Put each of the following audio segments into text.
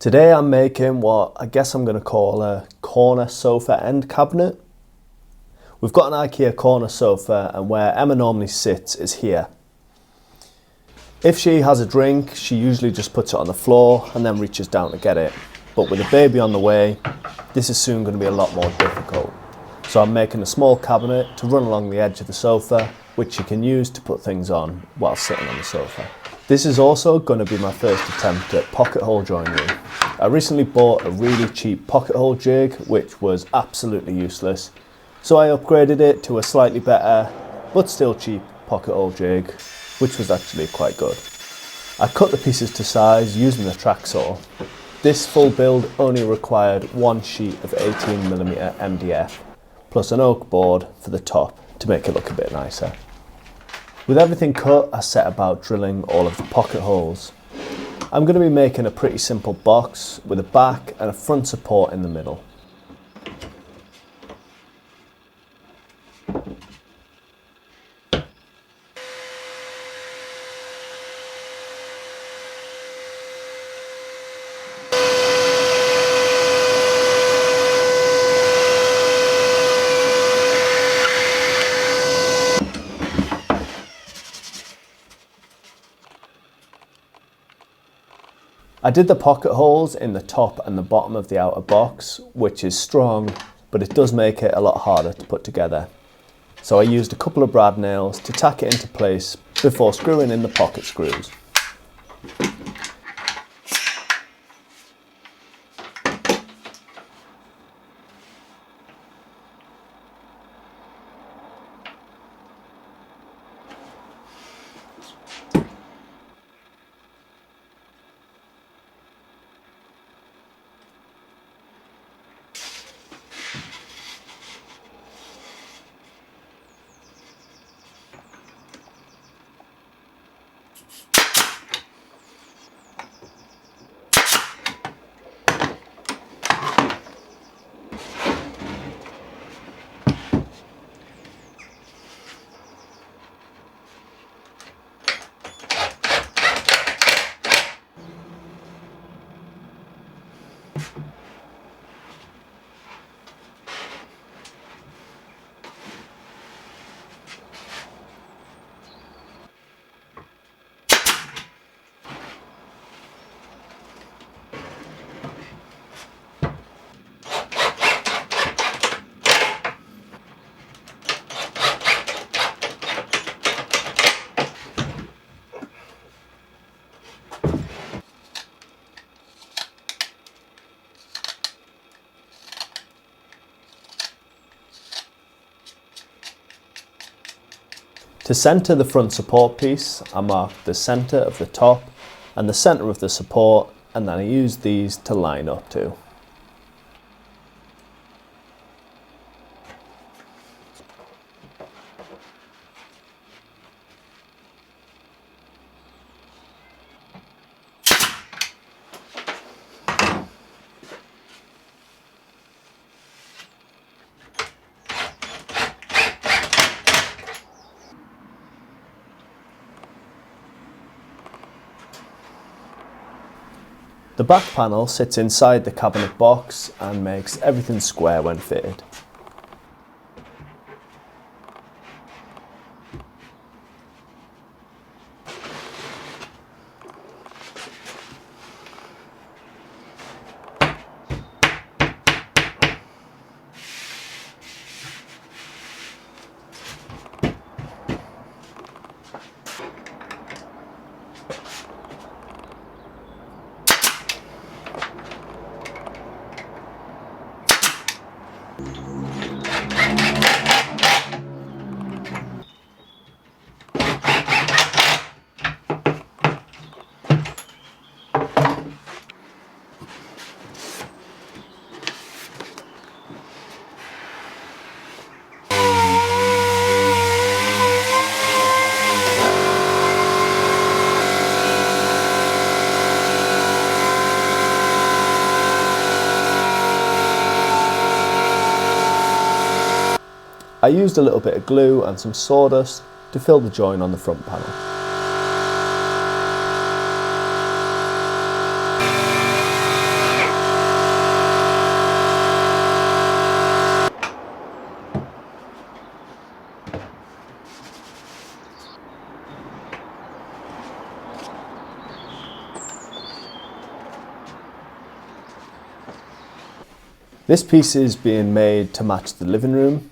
Today I'm making what I guess I'm going to call a corner sofa end cabinet. We've got an IKEA corner sofa and where Emma normally sits is here. If she has a drink, she usually just puts it on the floor and then reaches down to get it. But with a baby on the way, this is soon going to be a lot more difficult. So I'm making a small cabinet to run along the edge of the sofa, which you can use to put things on while sitting on the sofa. This is also going to be my first attempt at pocket hole joinery. I recently bought a really cheap pocket hole jig, which was absolutely useless. So I upgraded it to a slightly better, but still cheap pocket hole jig, which was actually quite good. I cut the pieces to size using the track saw. This full build only required one sheet of 18mm MDF, plus an oak board for the top to make it look a bit nicer. With everything cut, I set about drilling all of the pocket holes. I'm going to be making a pretty simple box with a back and a front support in the middle. I did the pocket holes in the top and the bottom of the outer box, which is strong, but it does make it a lot harder to put together. So I used a couple of brad nails to tack it into place before screwing in the pocket screws. To centre the front support piece, I marked the centre of the top and the centre of the support, and then I used these to line up to. The back panel sits inside the cabinet box and makes everything square when fitted. I used a little bit of glue and some sawdust to fill the join on the front panel. This piece is being made to match the living room.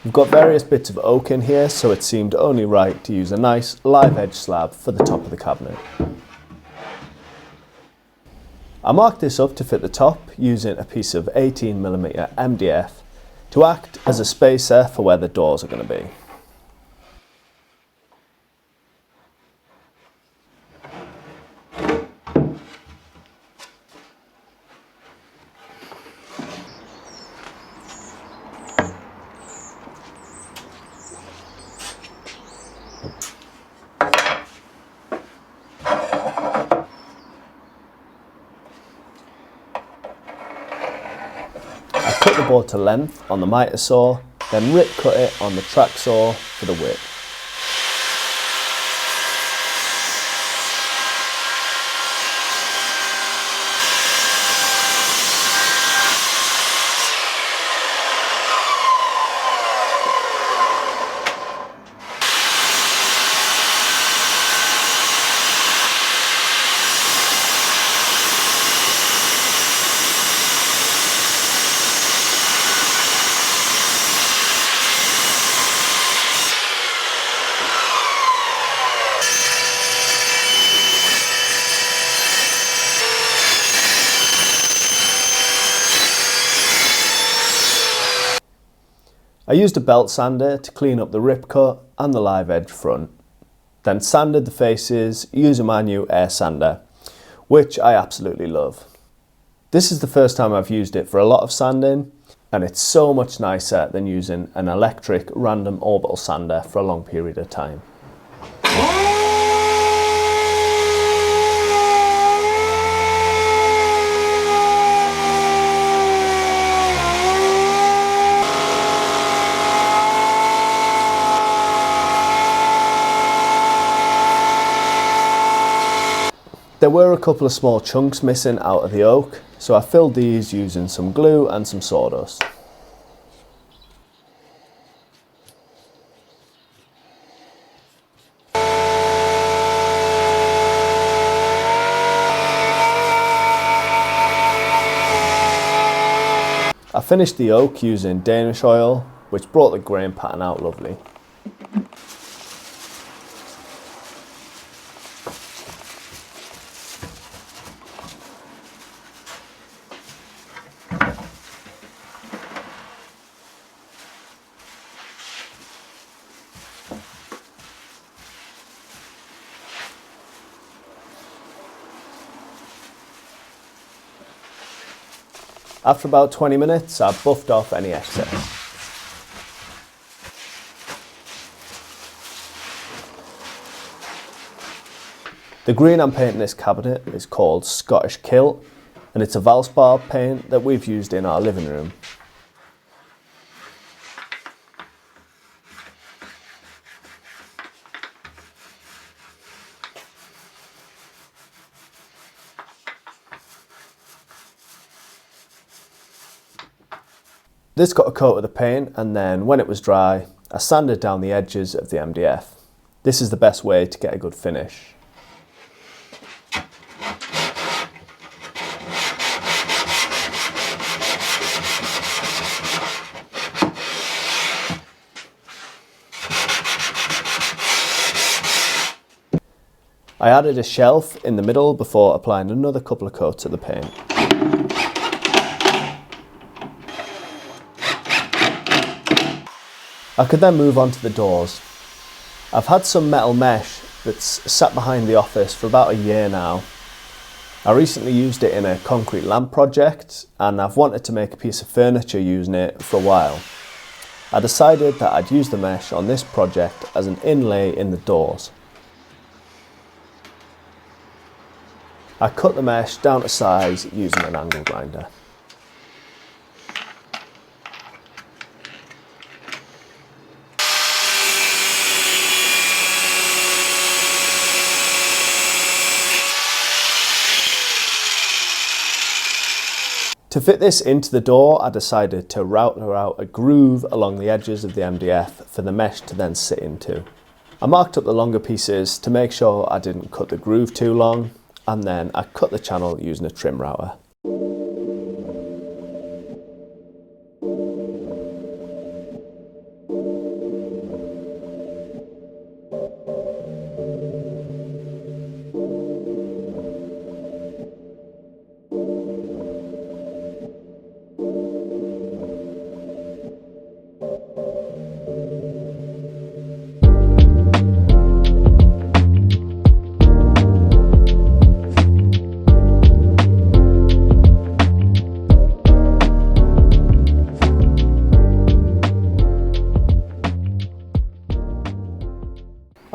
We've got various bits of oak in here, so it seemed only right to use a nice live edge slab for the top of the cabinet. I marked this up to fit the top using a piece of 18mm MDF to act as a spacer for where the doors are going to be. I cut the board to length on the miter saw, then rip cut it on the track saw for the width. I used a belt sander to clean up the rip cut and the live edge front, then sanded the faces using my new air sander, which I absolutely love. This is the first time I've used it for a lot of sanding, and it's so much nicer than using an electric random orbital sander for a long period of time. There were a couple of small chunks missing out of the oak, so I filled these using some glue and some sawdust. I finished the oak using Danish oil, which brought the grain pattern out lovely. After about 20 minutes, I buffed off any excess. The green I'm painting this cabinet is called Scottish Kilt, and it's a Valspar paint that we've used in our living room. This got a coat of the paint, and then when it was dry, I sanded down the edges of the MDF. This is the best way to get a good finish. I added a shelf in the middle before applying another couple of coats of the paint. I could then move on to the doors. I've had some metal mesh that's sat behind the office for about a year now. I recently used it in a concrete lamp project, and I've wanted to make a piece of furniture using it for a while. I decided that I'd use the mesh on this project as an inlay in the doors. I cut the mesh down to size using an angle grinder. To fit this into the door, I decided to router out a groove along the edges of the MDF for the mesh to then sit into. I marked up the longer pieces to make sure I didn't cut the groove too long, and then I cut the channel using a trim router.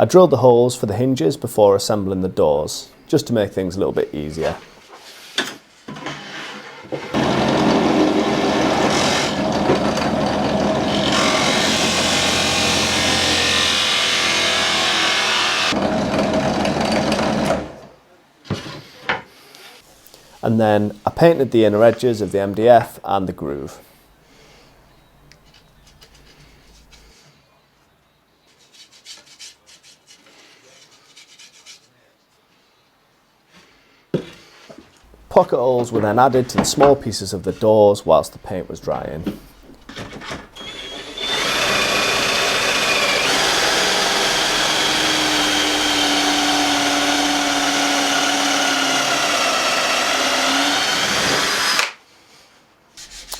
I drilled the holes for the hinges before assembling the doors, just to make things a little bit easier. And then I painted the inner edges of the MDF and the groove. Pocket holes were then added to the small pieces of the doors whilst the paint was drying.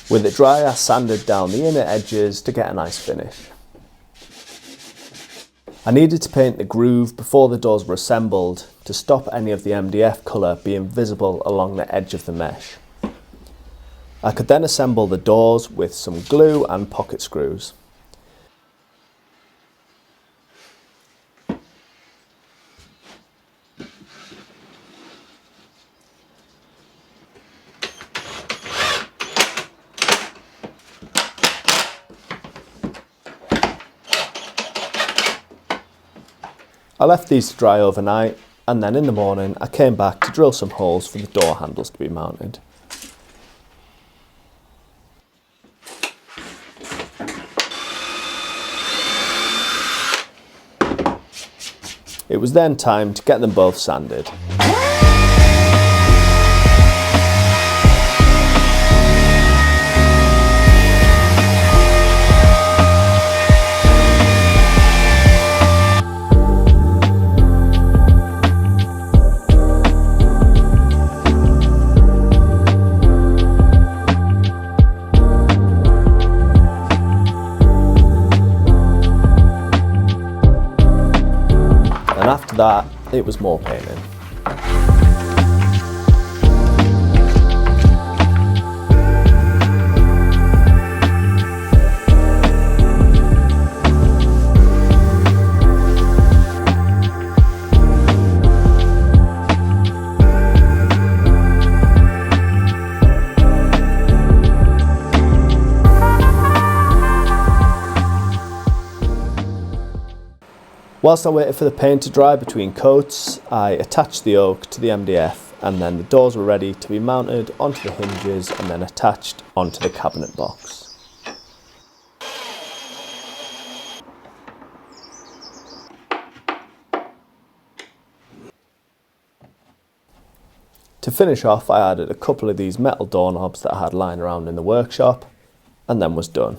With it dry, I sanded down the inner edges to get a nice finish. I needed to paint the groove before the doors were assembled to stop any of the MDF colour being visible along the edge of the mesh. I could then assemble the doors with some glue and pocket screws. I left these to dry overnight, and then in the morning I came back to drill some holes for the door handles to be mounted. It was then time to get them both sanded. And after that, it was more painting. Whilst I waited for the paint to dry between coats, I attached the oak to the MDF, and then the doors were ready to be mounted onto the hinges and then attached onto the cabinet box. To finish off, I added a couple of these metal doorknobs that I had lying around in the workshop, and then was done.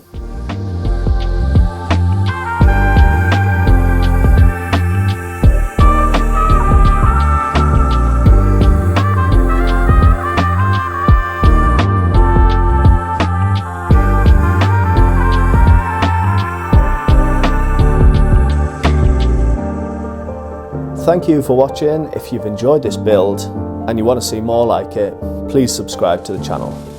Thank you for watching. If you've enjoyed this build and you want to see more like it, please subscribe to the channel.